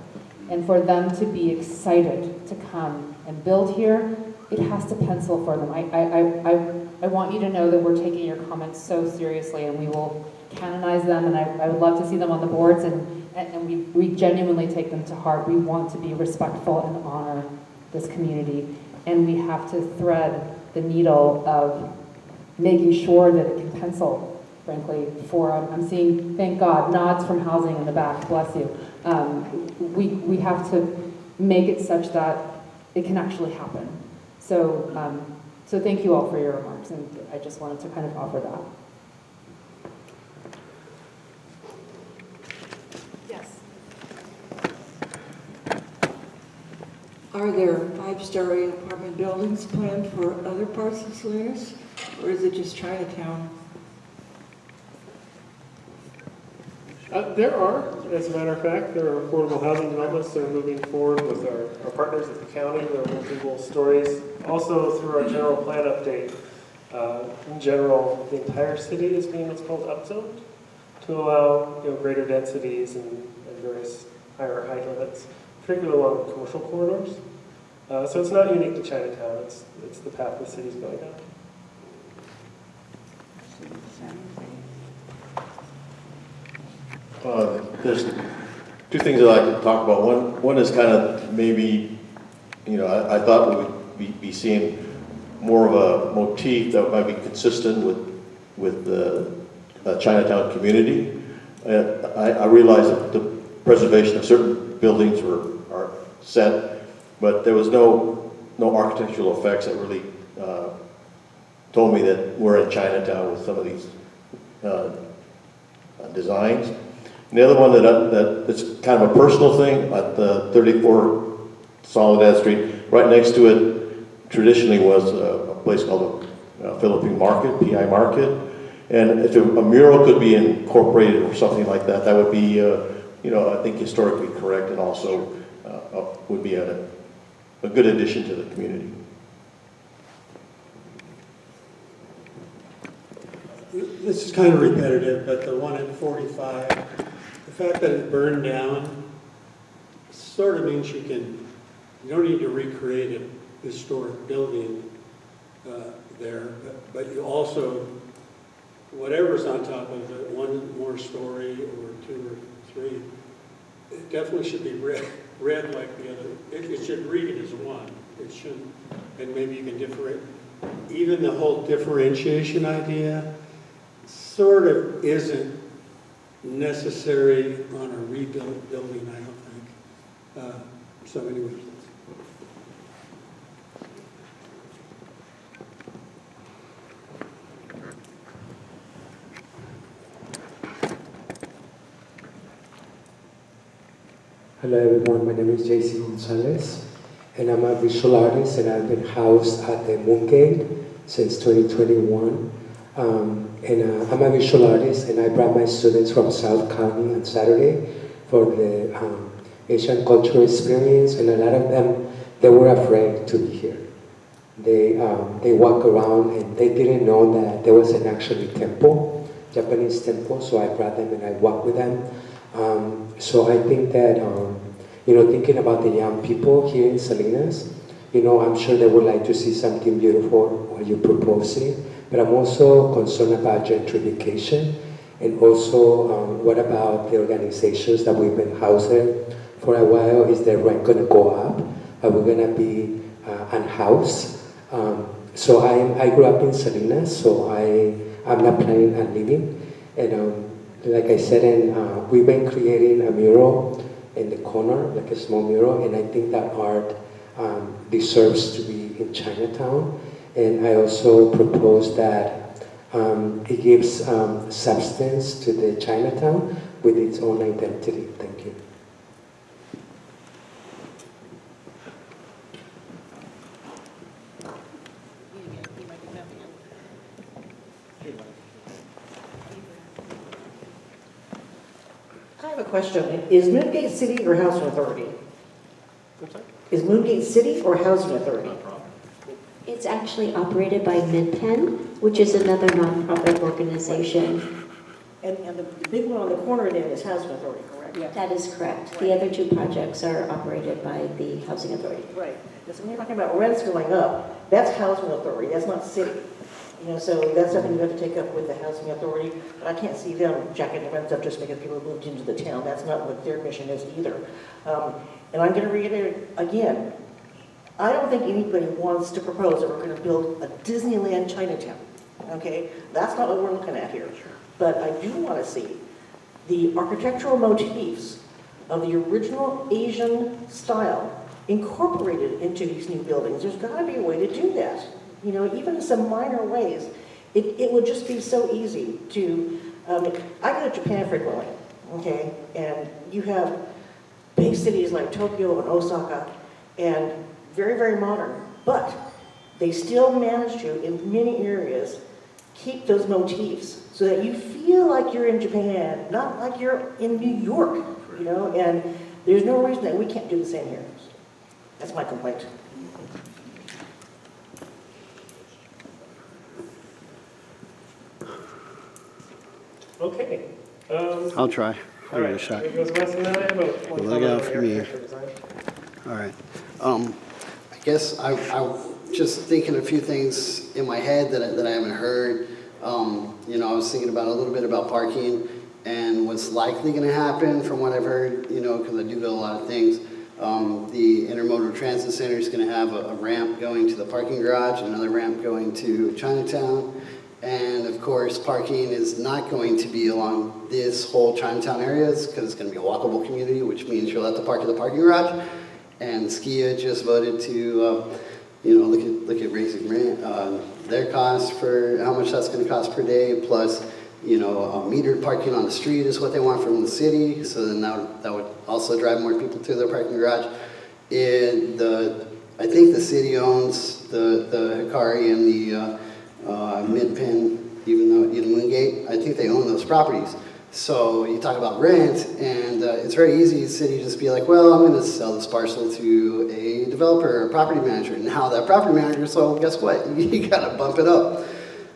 And for them to be excited to come and build here, it has to pencil for them. I want you to know that we're taking your comments so seriously, and we will canonize them, and I would love to see them on the boards, and we genuinely take them to heart. We want to be respectful and honor this community, and we have to thread the needle of making sure that it can pencil, frankly, for, I'm seeing, thank God, nods from housing in the back, bless you. We have to make it such that it can actually happen. So, so thank you all for your remarks, and I just wanted to kind of offer that. Yes. Are there 5-story apartment buildings planned for other parts of Salinas, or is it just Chinatown? There are, as a matter of fact, there are affordable housing developments that are moving forward with our partners at the county. There are multiple stories. Also, through our general plan update, in general, the entire city is being what's called upzoned to allow, you know, greater densities and various higher height limits, particularly along commercial corridors. So it's not unique to Chinatown. It's the path the city's going down. There's two things I'd like to talk about. One is kind of maybe, you know, I thought we would be seeing more of a motif that might be consistent with the Chinatown community. I realize that the preservation of certain buildings are set, but there was no architectural effects that really told me that we're in Chinatown with some of these designs. And the other one that's kind of a personal thing, at the 34 Soledad Street, right next to it, traditionally was a place called the Philippine Market, PI Market. And if a mural could be incorporated or something like that, that would be, you know, I think historically correct, and also would be a good addition to the community. This is kind of repetitive, but the one at 45, the fact that it burned down sort of means you don't need to recreate a historic building there, but you also, whatever's on top of it, one more story or two or three, it definitely should be read like the other. It should read it as one. It shouldn't, and maybe you can differentiate. Even the whole differentiation idea sort of isn't necessary on a rebuilt building, I don't think. So anyway. Hello everyone, my name is JC Gonzalez, and I'm a visual artist, and I've been housed at the Mooncade since 2021. I'm a visual artist, and I brought my students from South County on Saturday for the Asian cultural experience, and a lot of them, they were afraid to be here. They walk around and they didn't know that there was an actually temple, Japanese temple, so I brought them and I walked with them. So I think that, you know, thinking about the young people here in Salinas, you know, I'm sure they would like to see something beautiful what you're proposing, but I'm also concerned about gentrification, and also what about the organizations that we've been housing for a while? Is their rent going to go up? Are we going to be unhoused? So I grew up in Salinas, so I'm not planning on leaving, and like I said, and we've been creating a mural in the corner, like a small mural, and I think that art deserves to be in Chinatown. And I also propose that it gives substance to the Chinatown with its own identity. Thank you. I have a question. Is Moongate City or Housing Authority? Is Moongate City or Housing Authority? It's actually operated by MidPen, which is another nonprofit organization. And the big one on the corner then is Housing Authority, correct? That is correct. The other two projects are operated by the Housing Authority. Right. Because when you're talking about rents going up, that's Housing Authority, that's not city. You know, so that's something you have to take up with the Housing Authority. But I can't see them jacking the rents up just because people have moved into the town. That's not what their mission is either. And I'm going to reiterate again, I don't think anybody wants to propose that we're going to build a Disneyland Chinatown. Okay? That's not what we're looking at here. But I do want to see the architectural motifs of the original Asian style incorporated into these new buildings. There's got to be a way to do that. You know, even in some minor ways. It would just be so easy to, I go to Japan frequently, okay? And you have big cities like Tokyo and Osaka, and very, very modern. But they still manage to, in many areas, keep those motifs so that you feel like you're in Japan, not like you're in New York, you know? And there's no reason that we can't do the same here. That's my complaint. Okay. I'll try. All right. Give it a shot. Here goes Wes, and then I have one Look comment out on for me. architecture design. All right. I guess I just thinking a few things in my head that I haven't heard. You know, I was thinking about a little bit about parking and what's likely going to happen from what I've heard, you know, because I do go a lot of things. The Intermodal Transit Center is going to have a ramp going to the parking garage, another ramp going to Chinatown. And of course, parking is not going to be along this whole Chinatown area because it's going to be a walkable community, which means you'll have to park at the parking garage. And SKIA just voted to, you know, look at raising rent, their cost for how much that's going to cost per day, plus, you know, metered parking on the street is what they want from the city. So then that would also drive more people to their parking garage. I think the city owns the Hikari and the Midpen, even though in Wingate, I think they own those properties. So you talk about rent, and it's very easy for the city to just be like, well, I'm going to sell this parcel to a developer or a property manager. Now that property manager, so guess what? You got to bump it up.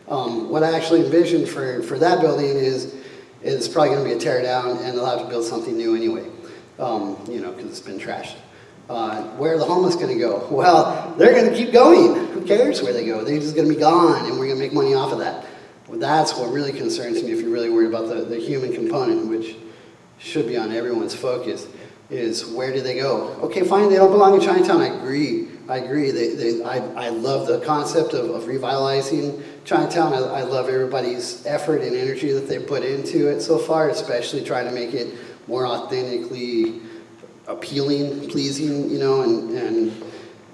What I actually envisioned for that building is it's probably going to be a tear down, and they'll have to build something new anyway, you know, because it's been trashed. Where are the homeless going to go? Well, they're going to keep going. Who cares where they go? They're just going to be gone, and we're going to make money off of that. Well, that's what really concerns me if you're really worried about the human component, which should be on everyone's focus, is where do they go? Okay, fine, they don't belong in Chinatown. I agree. I love the concept of revitalizing Chinatown. I love everybody's effort and energy that they put into it so far, especially trying to make it more authentically appealing, pleasing, you know, and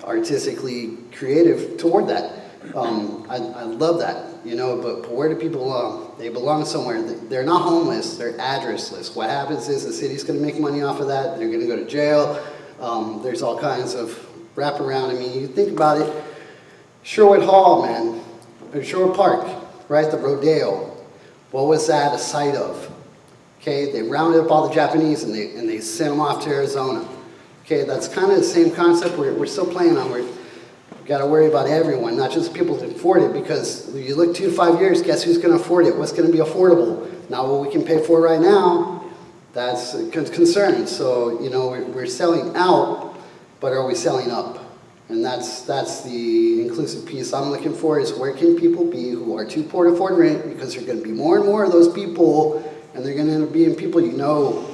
artistically creative toward that. I love that, you know, but where do people belong? They belong somewhere. They're not homeless, they're addressless. What happens is the city's going to make money off of that. They're going to go to jail. There's all kinds of wraparound. I mean, you think about it, Sherwood Hall, man, or Sherwood Park, right, the Rodeo. What was that a site of? Okay, they rounded up all the Japanese and they sent them off to Arizona. Okay, that's kind of the same concept we're still playing on. We've got to worry about everyone, not just people that afford it, because if you look 2 to 5 years, guess who's going to afford it? What's going to be affordable? Not what we can pay for right now. That's a concern. So, you know, we're selling out, but are we selling up? And that's the inclusive piece I'm looking for, is where can people be who are too poor to afford rent, because there are going to be more and more of those people, and they're going to end up being people you know.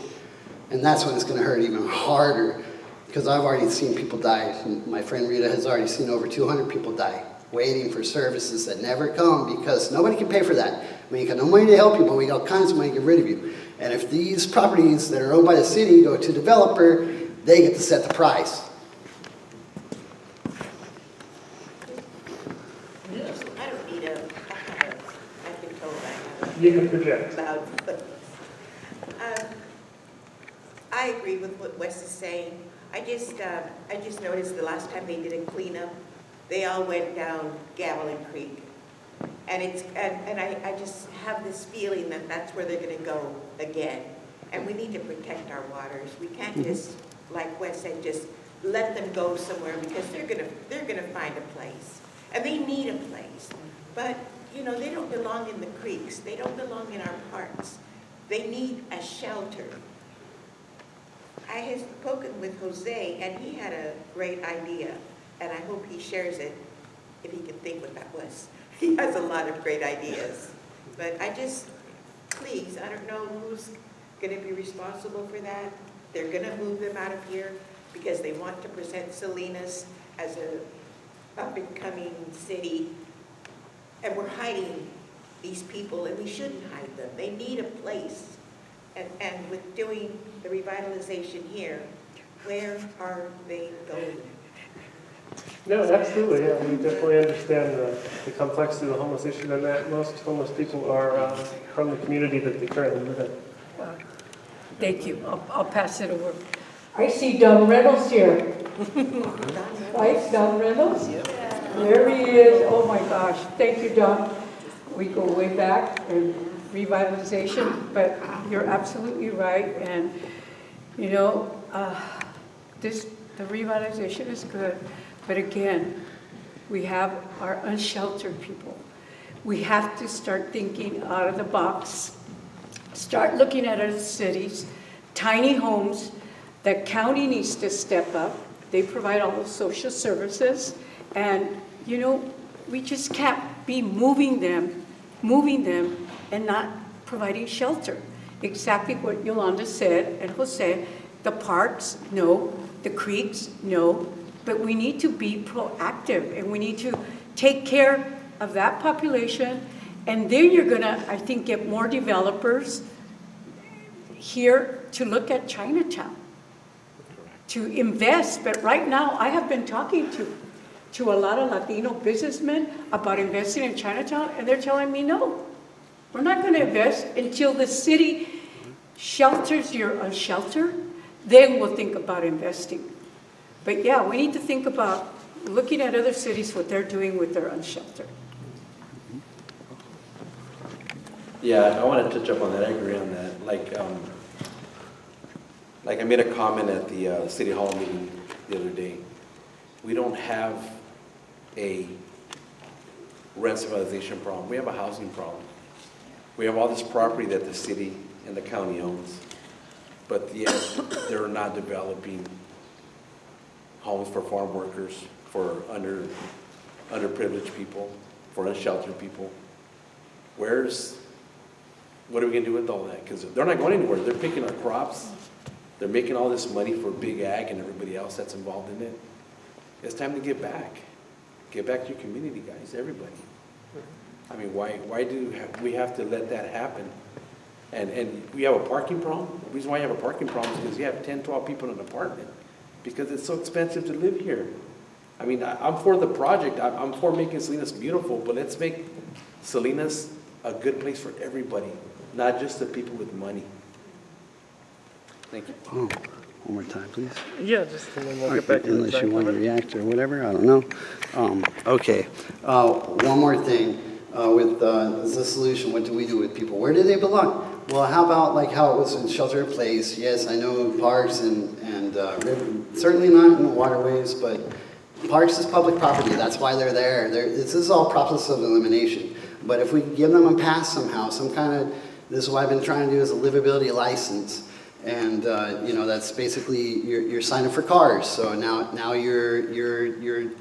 And that's when it's going to hurt even harder, because I've already seen people die. My friend Rita has already seen over 200 people die, waiting for services that never come because nobody can pay for that. I mean, you got no money to help you, but we got all kinds of money to get rid of you. And if these properties that are owned by the city go to a developer, they get to set the price. Yes. I don't need I've been told I have You can project. loud. I agree with what Wes is saying. I just noticed the last time they did a cleanup, they all went down Gavilan Creek. And I just have this feeling that that's where they're going to go again. And we need to protect our waters. We can't just, like Wes said, just let them go somewhere, because they're going to find a place. And they need a place. But, you know, they don't belong in the creeks. They don't belong in our parks. They need a shelter. I had spoken with Jose, and he had a great idea, and I hope he shares it if he can think what that was. He has a lot of great ideas. But I just, please, I don't know who's going to be responsible for that. They're going to move them out of here because they want to present Salinas as a up-and-coming city. And we're hiding these people, and we shouldn't hide them. They need a place. And with doing the revitalization here, where are they going? No, absolutely, yeah, we definitely understand the complexity of the homeless issue, and that most homeless people are from the community that they currently live in. Thank you. I'll pass it over. I see Don Reynolds here. Right, Don Reynolds? There he is. Oh my gosh. Thank you, Don. We go way back and revitalization, but you're absolutely right. And, you know, the revitalization is good. But again, we have our unsheltered people. We have to start thinking out of the box, start looking at our cities, tiny homes. The county needs to step up. They provide all the social services. And, you know, we just can't be moving them and not providing shelter. Exactly what Yolanda said, and Jose, the parks, no, the creeks, no, but we need to be proactive, and we need to take care of that population, and then you're gonna, I think, get more developers here to look at Chinatown, to invest. But right now, I have been talking to a lot of Latino businessmen about investing in Chinatown, and they're telling me, no, we're not gonna invest until the city shelters your unsheltered, then we'll think about investing. But yeah, we need to think about looking at other cities, what they're doing with their unsheltered. Yeah, I want to touch up on that. I agree on that. Like I made a comment at the City Hall meeting the other day. We don't have a rent stabilization problem. We have a housing problem. We have all this property that the city and the county owns, but yet they're not developing homes for farm workers, for underprivileged people, for unsheltered people. What are we going to do with all that? Because they're not going anywhere. They're picking our crops. They're making all this money for big ag and everybody else that's involved in it. It's time to give back. Give back to your community, guys, everybody. I mean, why do we have to let that happen? And we have a parking problem. The reason why you have a parking problem is because you have 10, 12 people in an apartment because it's so expensive to live here. I mean, I'm for the project. I'm for making Salinas beautiful, but let's make Salinas a good place for everybody, not just the people with money. Thank you. Oh, one more time, please. Yeah, just and then we'll get back to unless you want to react or whatever, I don't know. Okay, one more thing with the solution. What do we do with people? Where do they belong? Well, how about like how it was in Shelter in Place? Yes, I know parks and certainly not in the waterways, but parks is public property. That's why they're there. This is all process of elimination. But if we give them a pass somehow, some kind of, this is what I've been trying to do, is a livability license. And you know, that's basically you're signing for cars. So now you're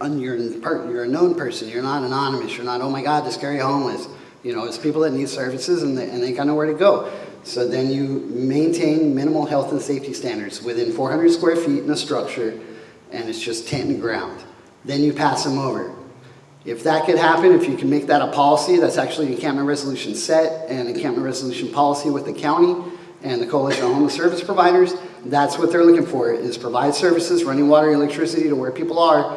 a known person. You're not anonymous. You're not, oh my God, this scary homeless. You know, it's people that need services and they kind of know where to go. So then you maintain minimal health and safety standards within 400 square feet in a structure, and it's just tent and ground. Then you pass them over. If that could happen, if you can make that a policy, that's actually an encampment resolution set and encampment resolution policy with the county and the Coalition of Homeless Service Providers, that's what they're looking for, is provide services, running water, electricity to where people are,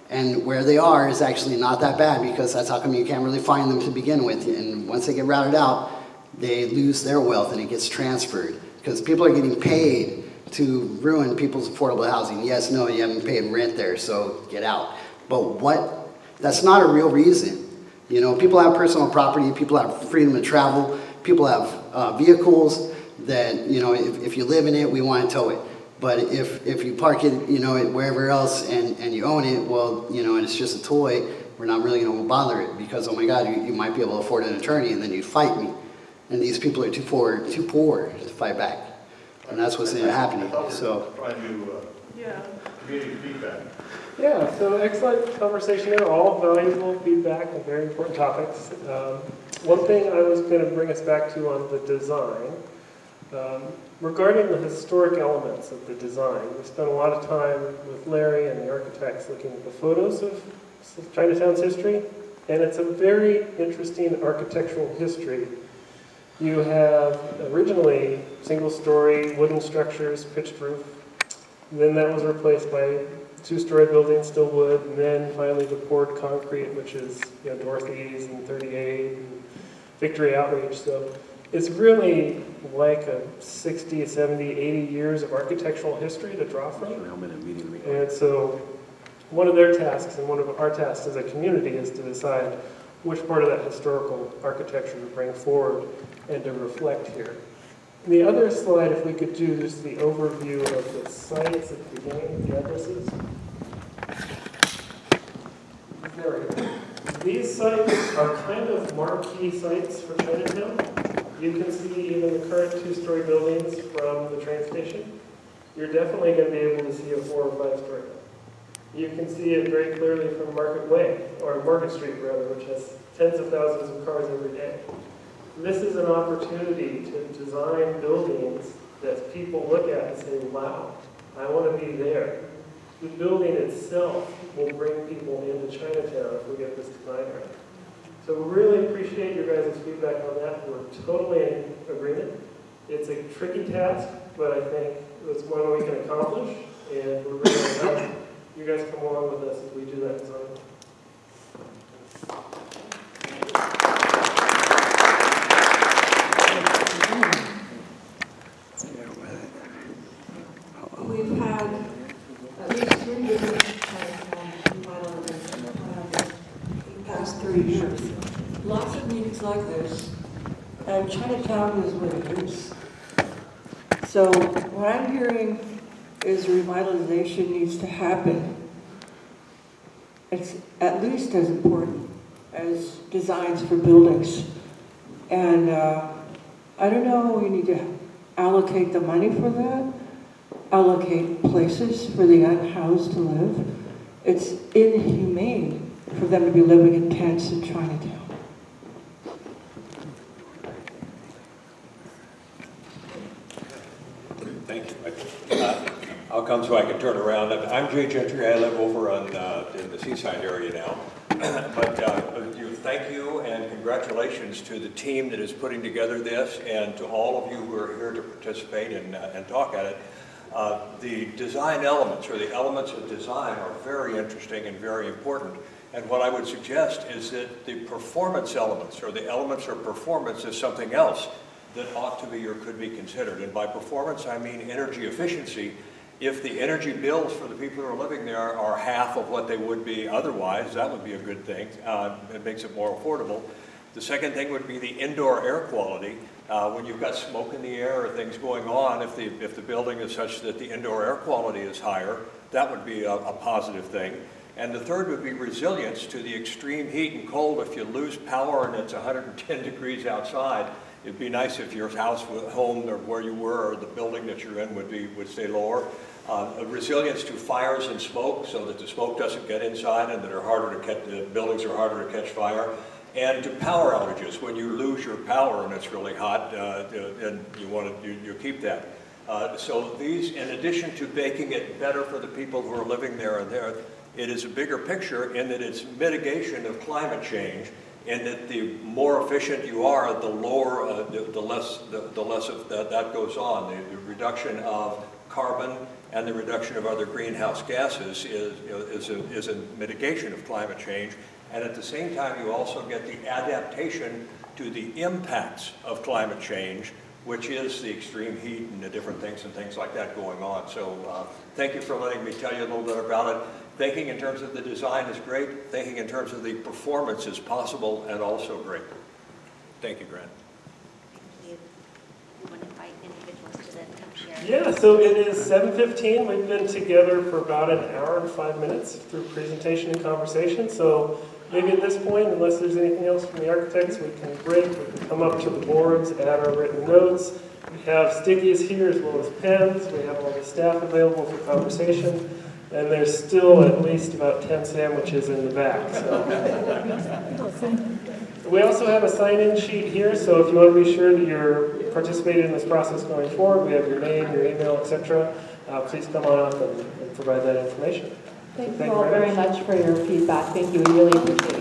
and where they are is actually not that bad because that's how come you can't really find them to begin with. And once they get routed out, they lose their wealth and it gets transferred because people are getting paid to ruin people's affordable housing. Yes, no, you haven't paid rent there, so get out. But that's not a real reason. You know, people have personal property, people have freedom to travel, people have vehicles that, you know, if you live in it, we want to tow it. But if you park it, you know, wherever else and you own it, well, you know, and it's just a toy, we're not really going to bother it because, oh my God, you might be able to afford an attorney and then you fight me. And these people are too poor to fight back. And that's what's happening. So, Trying to community feedback. Yeah, so excellent conversation there, all valuable feedback and very important topics. One thing I was going to bring us back to on the design, regarding the historic elements of the design, we spent a lot of time with Larry and the architects looking at the photos of Chinatown's history, and it's a very interesting architectural history. You have originally single-story wooden structures, pitched roof, and then that was replaced by two-story buildings, still wood, and then finally the poured concrete, which is Dorothy's and 38 and Victory Outreach. So it's really like a 60, 70, 80 years of architectural history to draw from. And so one of their tasks and one of our tasks as a community is to decide which part of that historical architecture to bring forward and to reflect here. And the other slide, if we could do just the overview of the sites at the beginning, the addresses. There we go. These sites are kind of marquee sites for Chinatown. You can see even the current two-story buildings from the train station. You're definitely going to be able to see a 4 or 5-story. You can see it very clearly from Market Way, or Market Street rather, which has tens of thousands of cars every day. This is an opportunity to design buildings that people look at and say, wow, I want to be there. The building itself will bring people into Chinatown if we get this design right. So we really appreciate your guys' feedback on that. We're totally in agreement. It's a tricky task, but I think it's one we can accomplish, and we're really going to have you guys come along with us as we do that design. We've had at least 3 different revitalizations in the past 3 years. Lots of meetings like this, and Chinatown is what it is. So what I'm hearing is revitalization needs to happen. It's at least as important as designs for buildings. And I don't know, we need to allocate the money for that, allocate places for the unhoused to live. It's inhumane for them to be living in tents in Chinatown. Thank you. I'll come so I can turn around. I'm Jay Gentry. I live over on in the Seaside area now. But thank you and congratulations to the team that is putting together this and to all of you who are here to participate and talk at it. The design elements or the elements of design are very interesting and very important. And what I would suggest is that the performance elements or the elements of performance is something else that ought to be or could be considered. And by performance, I mean energy efficiency. If the energy bills for the people who are living there are half of what they would be otherwise, that would be a good thing. It makes it more affordable. The second thing would be the indoor air quality. When you've got smoke in the air or things going on, if the building is such that the indoor air quality is higher, that would be a positive thing. And the third would be resilience to the extreme heat and cold. If you lose power and it's 110 degrees outside, it'd be nice if your house, home, or where you were, or the building that you're in would stay lower. A resilience to fires and smoke, so that the smoke doesn't get inside and that the buildings are harder to catch fire. And to power outages, when you lose your power and it's really hot, and you keep that. So these, in addition to making it better for the people who are living there and there, it is a bigger picture in that it's mitigation of climate change, and that the more efficient you are, the lower, the less of that goes on. The reduction of carbon and the reduction of other greenhouse gases is a mitigation of climate change. And at the same time, you also get the adaptation to the impacts of climate change, which is the extreme heat and the different things and things like that going on. So thank you for letting me tell you a little bit about it. Thinking in terms of the design is great. Thinking in terms of the performance is possible and also great. Thank you, Grant. Yeah, so it is 7:15. We've been together for about an hour and 5 minutes through presentation and conversation. So maybe at this point, unless there's anything else from the architects, we can break, we can come up to the boards, add our written notes. We have stickies here as well as pens. We have all the staff available for conversation. And there's still at least about 10 sandwiches in the back. So. We also have a sign-in sheet here, so if you want to be sure that you're participating in this process going forward, we have your name, your email, etc. Please come on up and provide that information. Thank you all very much for your feedback. Thank you. We really appreciate it.